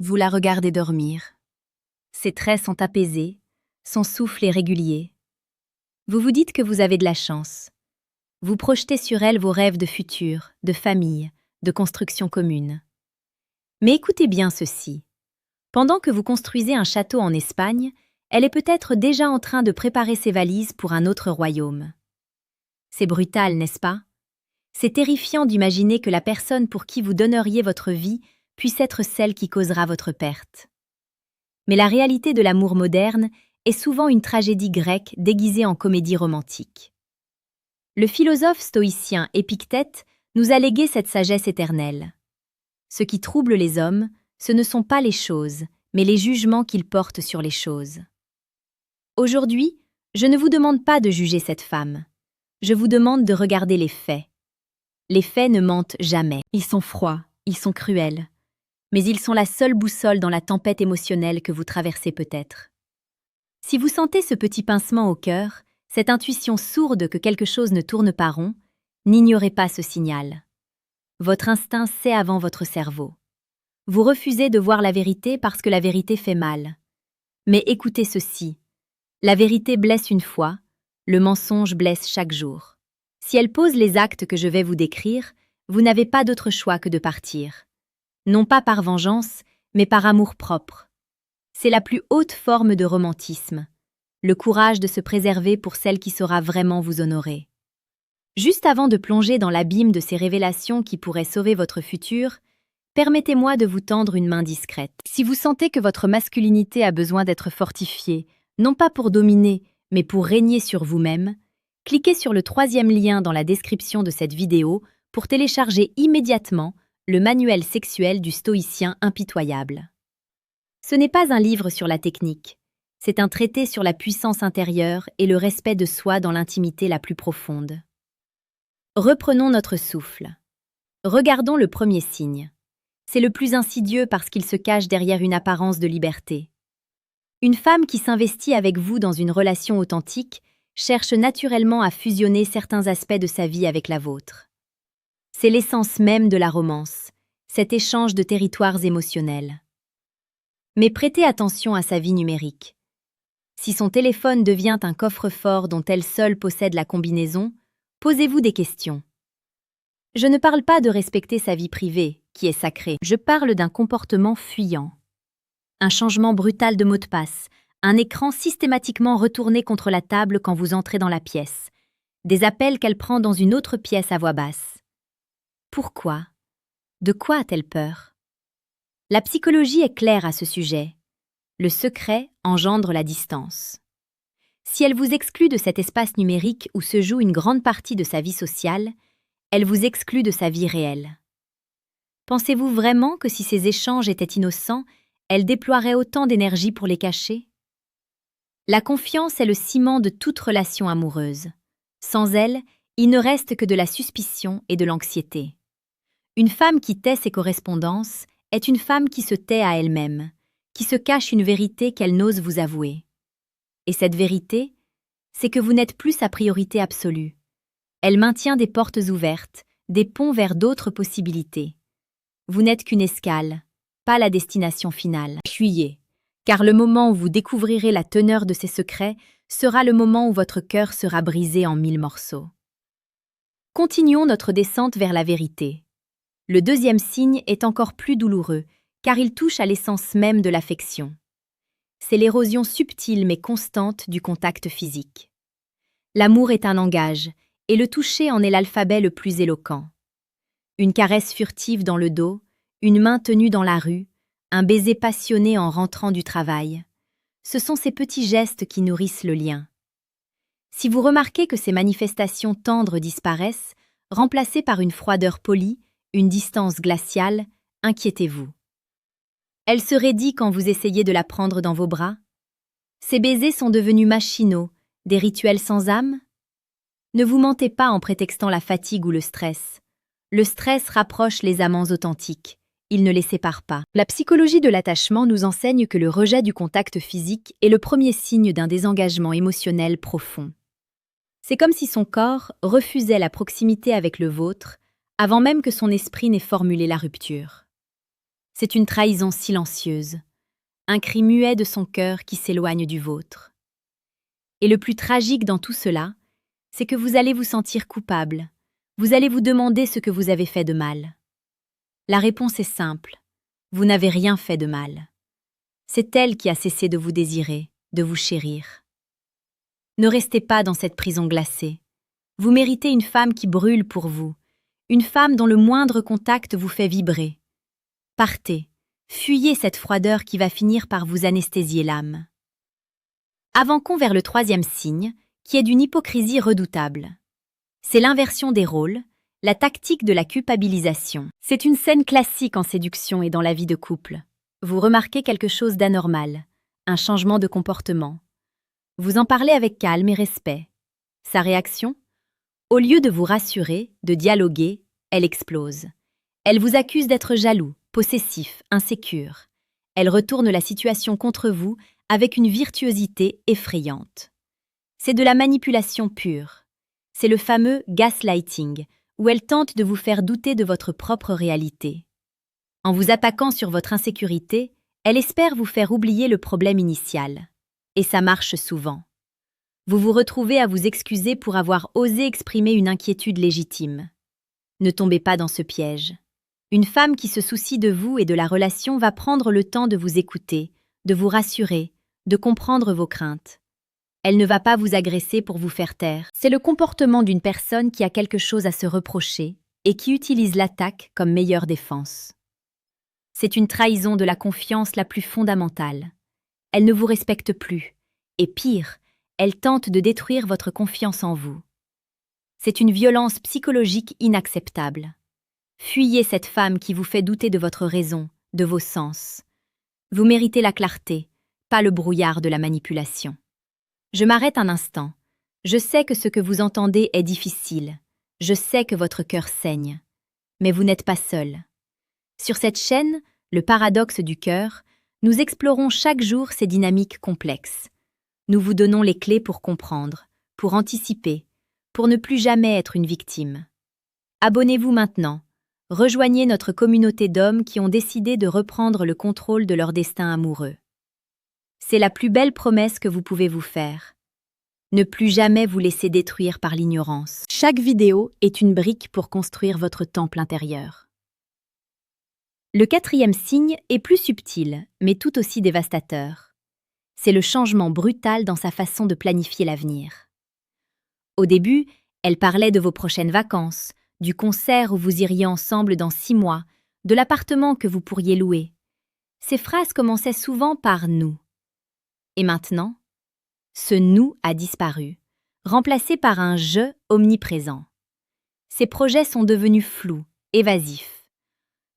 Vous la regardez dormir. Ses traits sont apaisés, son souffle est régulier. Vous vous dites que vous avez de la chance. Vous projetez sur elle vos rêves de futur, de famille, de construction commune. Mais écoutez bien ceci. Pendant que vous construisez un château en Espagne, elle est peut-être déjà en train de préparer ses valises pour un autre royaume. C'est brutal, n'est-ce pas? C'est terrifiant d'imaginer que la personne pour qui vous donneriez votre vie puisse être celle qui causera votre perte. Mais la réalité de l'amour moderne est souvent une tragédie grecque déguisée en comédie romantique. Le philosophe stoïcien Épictète nous a légué cette sagesse éternelle. Ce qui trouble les hommes, ce ne sont pas les choses, mais les jugements qu'ils portent sur les choses. Aujourd'hui, je ne vous demande pas de juger cette femme. Je vous demande de regarder les faits. Les faits ne mentent jamais. Ils sont froids, ils sont cruels. Mais ils sont la seule boussole dans la tempête émotionnelle que vous traversez peut-être. Si vous sentez ce petit pincement au cœur, cette intuition sourde que quelque chose ne tourne pas rond, n'ignorez pas ce signal. Votre instinct sait avant votre cerveau. Vous refusez de voir la vérité parce que la vérité fait mal. Mais écoutez ceci. La vérité blesse une fois, le mensonge blesse chaque jour. Si elle pose les actes que je vais vous décrire, vous n'avez pas d'autre choix que de partir. Non pas par vengeance, mais par amour-propre. C'est la plus haute forme de romantisme, le courage de se préserver pour celle qui saura vraiment vous honorer. Juste avant de plonger dans l'abîme de ces révélations qui pourraient sauver votre futur, permettez-moi de vous tendre une main discrète. Si vous sentez que votre masculinité a besoin d'être fortifiée, non pas pour dominer, mais pour régner sur vous-même, cliquez sur le 3e lien dans la description de cette vidéo pour télécharger immédiatement le manuel sexuel du stoïcien impitoyable. Ce n'est pas un livre sur la technique, c'est un traité sur la puissance intérieure et le respect de soi dans l'intimité la plus profonde. Reprenons notre souffle. Regardons le premier signe. C'est le plus insidieux parce qu'il se cache derrière une apparence de liberté. Une femme qui s'investit avec vous dans une relation authentique cherche naturellement à fusionner certains aspects de sa vie avec la vôtre. C'est l'essence même de la romance, cet échange de territoires émotionnels. Mais prêtez attention à sa vie numérique. Si son téléphone devient un coffre-fort dont elle seule possède la combinaison, posez-vous des questions. Je ne parle pas de respecter sa vie privée, qui est sacrée. Je parle d'un comportement fuyant. Un changement brutal de mot de passe, un écran systématiquement retourné contre la table quand vous entrez dans la pièce, des appels qu'elle prend dans une autre pièce à voix basse. Pourquoi? De quoi a-t-elle peur? La psychologie est claire à ce sujet. Le secret engendre la distance. Si elle vous exclut de cet espace numérique où se joue une grande partie de sa vie sociale, elle vous exclut de sa vie réelle. Pensez-vous vraiment que si ces échanges étaient innocents, elle déploierait autant d'énergie pour les cacher? La confiance est le ciment de toute relation amoureuse. Sans elle, il ne reste que de la suspicion et de l'anxiété. Une femme qui tait ses correspondances est une femme qui se tait à elle-même, qui se cache une vérité qu'elle n'ose vous avouer. Et cette vérité, c'est que vous n'êtes plus sa priorité absolue. Elle maintient des portes ouvertes, des ponts vers d'autres possibilités. Vous n'êtes qu'une escale, pas la destination finale. Fuyez, car le moment où vous découvrirez la teneur de ces secrets sera le moment où votre cœur sera brisé en 1000 morceaux. Continuons notre descente vers la vérité. Le deuxième signe est encore plus douloureux, car il touche à l'essence même de l'affection. C'est l'érosion subtile mais constante du contact physique. L'amour est un langage, et le toucher en est l'alphabet le plus éloquent. Une caresse furtive dans le dos, une main tenue dans la rue, un baiser passionné en rentrant du travail. Ce sont ces petits gestes qui nourrissent le lien. Si vous remarquez que ces manifestations tendres disparaissent, remplacées par une froideur polie, une distance glaciale, inquiétez-vous. Elle se raidit quand vous essayez de la prendre dans vos bras? Ces baisers sont devenus machinaux, des rituels sans âme? Ne vous mentez pas en prétextant la fatigue ou le stress. Le stress rapproche les amants authentiques, il ne les sépare pas. La psychologie de l'attachement nous enseigne que le rejet du contact physique est le premier signe d'un désengagement émotionnel profond. C'est comme si son corps refusait la proximité avec le vôtre, avant même que son esprit n'ait formulé la rupture. C'est une trahison silencieuse, un cri muet de son cœur qui s'éloigne du vôtre. Et le plus tragique dans tout cela, c'est que vous allez vous sentir coupable, vous allez vous demander ce que vous avez fait de mal. La réponse est simple, vous n'avez rien fait de mal. C'est elle qui a cessé de vous désirer, de vous chérir. Ne restez pas dans cette prison glacée. Vous méritez une femme qui brûle pour vous, une femme dont le moindre contact vous fait vibrer. Partez, fuyez cette froideur qui va finir par vous anesthésier l'âme. Avançons vers le troisième signe, qui est d'une hypocrisie redoutable. C'est l'inversion des rôles, la tactique de la culpabilisation. C'est une scène classique en séduction et dans la vie de couple. Vous remarquez quelque chose d'anormal, un changement de comportement. Vous en parlez avec calme et respect. Sa réaction ? Au lieu de vous rassurer, de dialoguer, elle explose. Elle vous accuse d'être jaloux, possessif, insécure. Elle retourne la situation contre vous avec une virtuosité effrayante. C'est de la manipulation pure. C'est le fameux gaslighting, où elle tente de vous faire douter de votre propre réalité. En vous attaquant sur votre insécurité, elle espère vous faire oublier le problème initial. Et ça marche souvent. Vous vous retrouvez à vous excuser pour avoir osé exprimer une inquiétude légitime. Ne tombez pas dans ce piège. Une femme qui se soucie de vous et de la relation va prendre le temps de vous écouter, de vous rassurer, de comprendre vos craintes. Elle ne va pas vous agresser pour vous faire taire. C'est le comportement d'une personne qui a quelque chose à se reprocher et qui utilise l'attaque comme meilleure défense. C'est une trahison de la confiance la plus fondamentale. Elle ne vous respecte plus, et pire, elle tente de détruire votre confiance en vous. C'est une violence psychologique inacceptable. Fuyez cette femme qui vous fait douter de votre raison, de vos sens. Vous méritez la clarté, pas le brouillard de la manipulation. Je m'arrête un instant. Je sais que ce que vous entendez est difficile. Je sais que votre cœur saigne. Mais vous n'êtes pas seul. Sur cette chaîne, le paradoxe du cœur, nous explorons chaque jour ces dynamiques complexes. Nous vous donnons les clés pour comprendre, pour anticiper, pour ne plus jamais être une victime. Abonnez-vous maintenant. Rejoignez notre communauté d'hommes qui ont décidé de reprendre le contrôle de leur destin amoureux. C'est la plus belle promesse que vous pouvez vous faire. Ne plus jamais vous laisser détruire par l'ignorance. Chaque vidéo est une brique pour construire votre temple intérieur. Le quatrième signe est plus subtil, mais tout aussi dévastateur. C'est le changement brutal dans sa façon de planifier l'avenir. Au début, elle parlait de vos prochaines vacances, du concert où vous iriez ensemble dans 6 mois, de l'appartement que vous pourriez louer. Ces phrases commençaient souvent par « nous ». Et maintenant, ce « nous » a disparu, remplacé par un « je » omniprésent. Ces projets sont devenus flous, évasifs.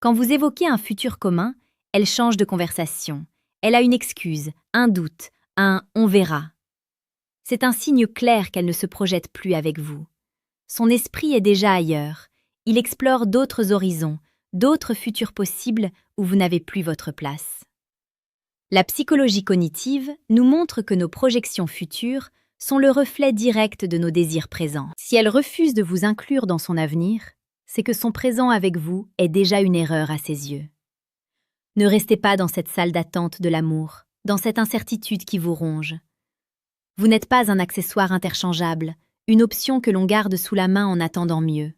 Quand vous évoquez un futur commun, elle change de conversation. Elle a une excuse, un doute, un « on verra ». C'est un signe clair qu'elle ne se projette plus avec vous. Son esprit est déjà ailleurs. Il explore d'autres horizons, d'autres futurs possibles où vous n'avez plus votre place. La psychologie cognitive nous montre que nos projections futures sont le reflet direct de nos désirs présents. Si elle refuse de vous inclure dans son avenir, c'est que son présent avec vous est déjà une erreur à ses yeux. Ne restez pas dans cette salle d'attente de l'amour, dans cette incertitude qui vous ronge. Vous n'êtes pas un accessoire interchangeable, une option que l'on garde sous la main en attendant mieux.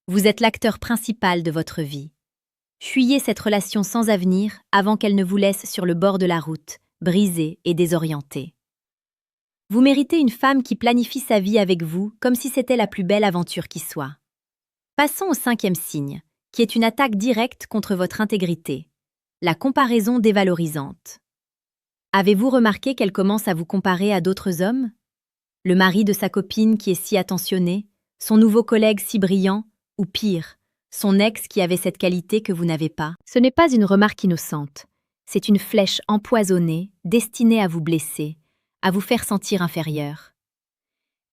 Vous êtes l'acteur principal de votre vie. Fuyez cette relation sans avenir avant qu'elle ne vous laisse sur le bord de la route, brisé et désorienté. Vous méritez une femme qui planifie sa vie avec vous comme si c'était la plus belle aventure qui soit. Passons au 5e signe, qui est une attaque directe contre votre intégrité, la comparaison dévalorisante. Avez-vous remarqué qu'elle commence à vous comparer à d'autres hommes ? Le mari de sa copine qui est si attentionné, son nouveau collègue si brillant, ou pire, son ex qui avait cette qualité que vous n'avez pas. Ce n'est pas une remarque innocente, c'est une flèche empoisonnée, destinée à vous blesser, à vous faire sentir inférieur.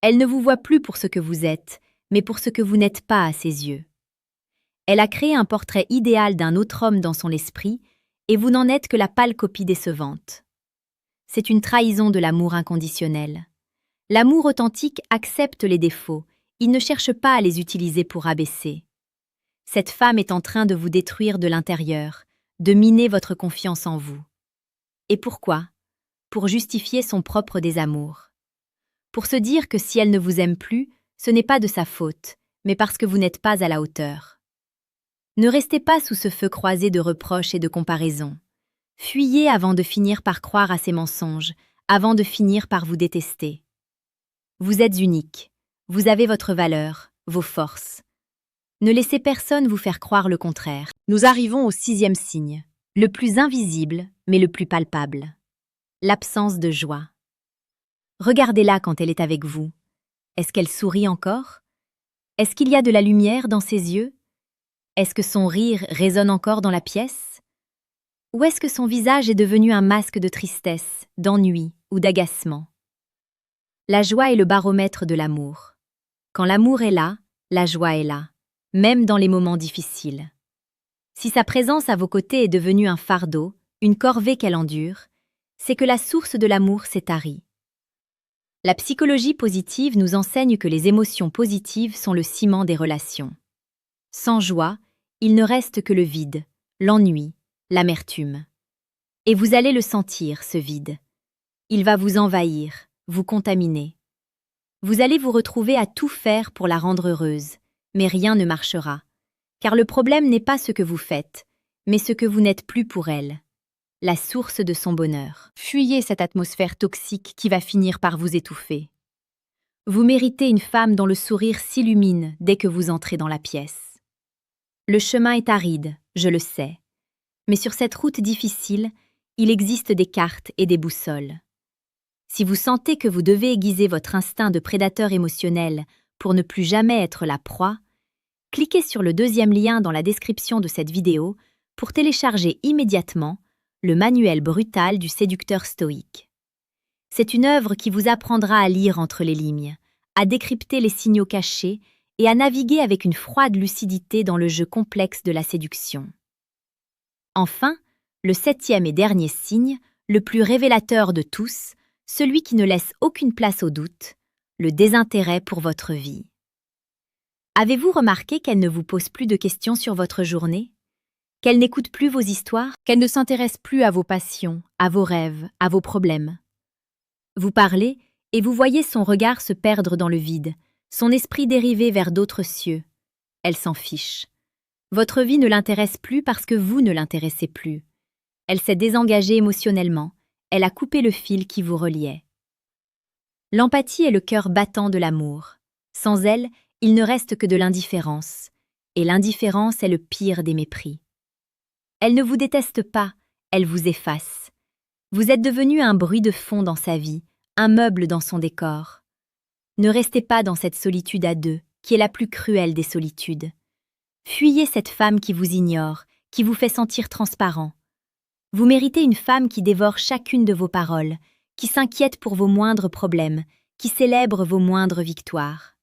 Elle ne vous voit plus pour ce que vous êtes, mais pour ce que vous n'êtes pas à ses yeux. Elle a créé un portrait idéal d'un autre homme dans son esprit, et vous n'en êtes que la pâle copie décevante. C'est une trahison de l'amour inconditionnel. L'amour authentique accepte les défauts, il ne cherche pas à les utiliser pour abaisser. Cette femme est en train de vous détruire de l'intérieur, de miner votre confiance en vous. Et pourquoi? Pour justifier son propre désamour. Pour se dire que si elle ne vous aime plus, ce n'est pas de sa faute, mais parce que vous n'êtes pas à la hauteur. Ne restez pas sous ce feu croisé de reproches et de comparaisons. Fuyez avant de finir par croire à ces mensonges, avant de finir par vous détester. Vous êtes unique. Vous avez votre valeur, vos forces. Ne laissez personne vous faire croire le contraire. Nous arrivons au 6e signe, le plus invisible, mais le plus palpable. L'absence de joie. Regardez-la quand elle est avec vous. Est-ce qu'elle sourit encore? Est-ce qu'il y a de la lumière dans ses yeux? Est-ce que son rire résonne encore dans la pièce? Ou est-ce que son visage est devenu un masque de tristesse, d'ennui ou d'agacement? La joie est le baromètre de l'amour. Quand l'amour est là, la joie est là, même dans les moments difficiles. Si sa présence à vos côtés est devenue un fardeau, une corvée qu'elle endure, c'est que la source de l'amour s'est tarie. La psychologie positive nous enseigne que les émotions positives sont le ciment des relations. Sans joie, il ne reste que le vide, l'ennui, l'amertume. Et vous allez le sentir, ce vide. Il va vous envahir, vous contaminer. Vous allez vous retrouver à tout faire pour la rendre heureuse, mais rien ne marchera. Car le problème n'est pas ce que vous faites, mais ce que vous n'êtes plus pour elle. La source de son bonheur. Fuyez cette atmosphère toxique qui va finir par vous étouffer. Vous méritez une femme dont le sourire s'illumine dès que vous entrez dans la pièce. Le chemin est aride, je le sais. Mais sur cette route difficile, il existe des cartes et des boussoles. Si vous sentez que vous devez aiguiser votre instinct de prédateur émotionnel pour ne plus jamais être la proie, cliquez sur le 2e lien dans la description de cette vidéo pour télécharger immédiatement le manuel brutal du séducteur stoïque. C'est une œuvre qui vous apprendra à lire entre les lignes, à décrypter les signaux cachés et à naviguer avec une froide lucidité dans le jeu complexe de la séduction. Enfin, le 7e et dernier signe, le plus révélateur de tous, celui qui ne laisse aucune place au doute, le désintérêt pour votre vie. Avez-vous remarqué qu'elle ne vous pose plus de questions sur votre journée? Qu'elle n'écoute plus vos histoires? Qu'elle ne s'intéresse plus à vos passions, à vos rêves, à vos problèmes? Vous parlez et vous voyez son regard se perdre dans le vide, son esprit dériver vers d'autres cieux. Elle s'en fiche. Votre vie ne l'intéresse plus parce que vous ne l'intéressez plus. Elle s'est désengagée émotionnellement. Elle a coupé le fil qui vous reliait. L'empathie est le cœur battant de l'amour. Sans elle, il ne reste que de l'indifférence. Et l'indifférence est le pire des mépris. Elle ne vous déteste pas, elle vous efface. Vous êtes devenu un bruit de fond dans sa vie, un meuble dans son décor. Ne restez pas dans cette solitude à deux, qui est la plus cruelle des solitudes. Fuyez cette femme qui vous ignore, qui vous fait sentir transparent. Vous méritez une femme qui dévore chacune de vos paroles, qui s'inquiète pour vos moindres problèmes, qui célèbre vos moindres victoires.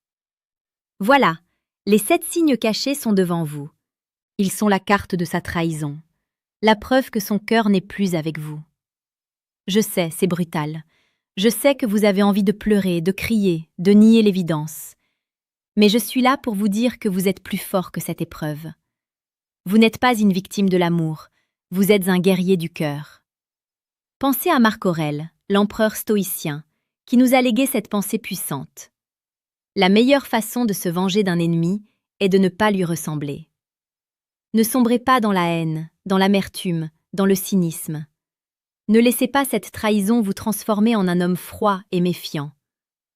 Voilà, les 7 signes cachés sont devant vous. Ils sont la carte de sa trahison, la preuve que son cœur n'est plus avec vous. Je sais, c'est brutal. Je sais que vous avez envie de pleurer, de crier, de nier l'évidence. Mais je suis là pour vous dire que vous êtes plus fort que cette épreuve. Vous n'êtes pas une victime de l'amour, vous êtes un guerrier du cœur. Pensez à Marc Aurèle, l'empereur stoïcien, qui nous a légué cette pensée puissante. La meilleure façon de se venger d'un ennemi est de ne pas lui ressembler. Ne sombrez pas dans la haine, dans l'amertume, dans le cynisme. Ne laissez pas cette trahison vous transformer en un homme froid et méfiant.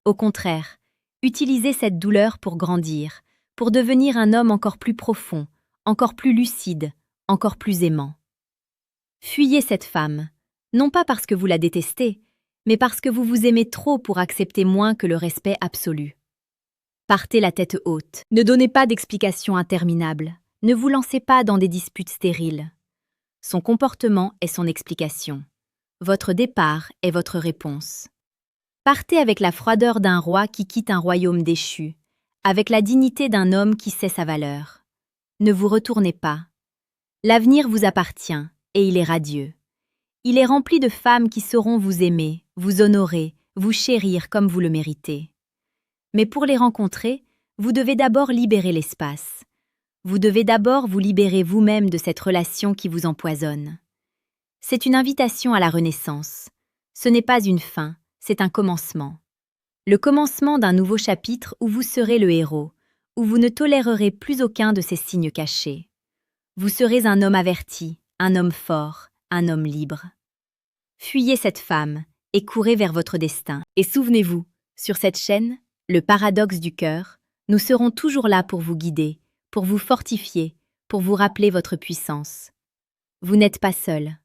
Au contraire, utilisez cette douleur pour grandir, pour devenir un homme encore plus profond, encore plus lucide, encore plus aimant. Fuyez cette femme, non pas parce que vous la détestez, mais parce que vous vous aimez trop pour accepter moins que le respect absolu. Partez la tête haute, ne donnez pas d'explications interminables, ne vous lancez pas dans des disputes stériles. Son comportement est son explication. Votre départ est votre réponse. Partez avec la froideur d'un roi qui quitte un royaume déchu, avec la dignité d'un homme qui sait sa valeur. Ne vous retournez pas. L'avenir vous appartient, et il est radieux. Il est rempli de femmes qui sauront vous aimer, vous honorer, vous chérir comme vous le méritez. Mais pour les rencontrer, vous devez d'abord libérer l'espace. Vous devez d'abord vous libérer vous-même de cette relation qui vous empoisonne. C'est une invitation à la renaissance. Ce n'est pas une fin, c'est un commencement. Le commencement d'un nouveau chapitre où vous serez le héros, où vous ne tolérerez plus aucun de ces signes cachés. Vous serez un homme averti, un homme fort, un homme libre. Fuyez cette femme et courez vers votre destin. Et souvenez-vous, sur cette chaîne, le paradoxe du cœur, nous serons toujours là pour vous guider, pour vous fortifier, pour vous rappeler votre puissance. Vous n'êtes pas seul.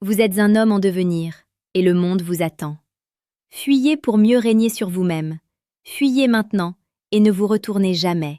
Vous êtes un homme en devenir, et le monde vous attend. Fuyez pour mieux régner sur vous-même. Fuyez maintenant, et ne vous retournez jamais.